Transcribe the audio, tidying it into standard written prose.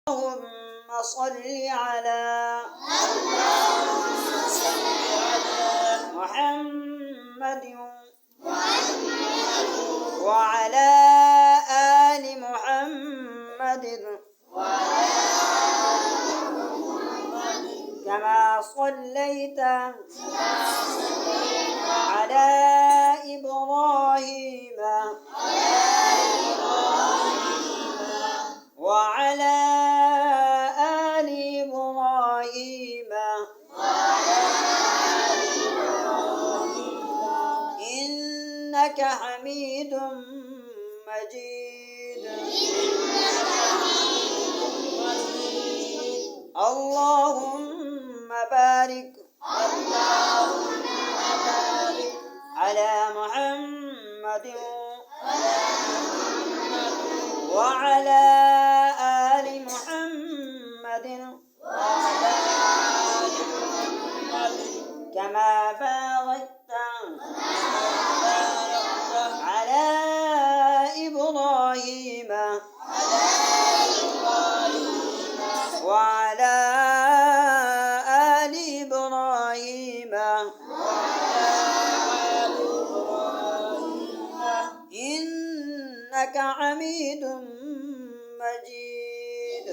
اللهم صل على محمد وعلى آل محمد كما صليت على إبراهيم وعلى آل إبراهيم إنك حميد مجيد. اللهم بارك على محمد وعلى آل محمد كما باركت على إبراهيم وعلى آل إبراهيم إنك حميد مجيد.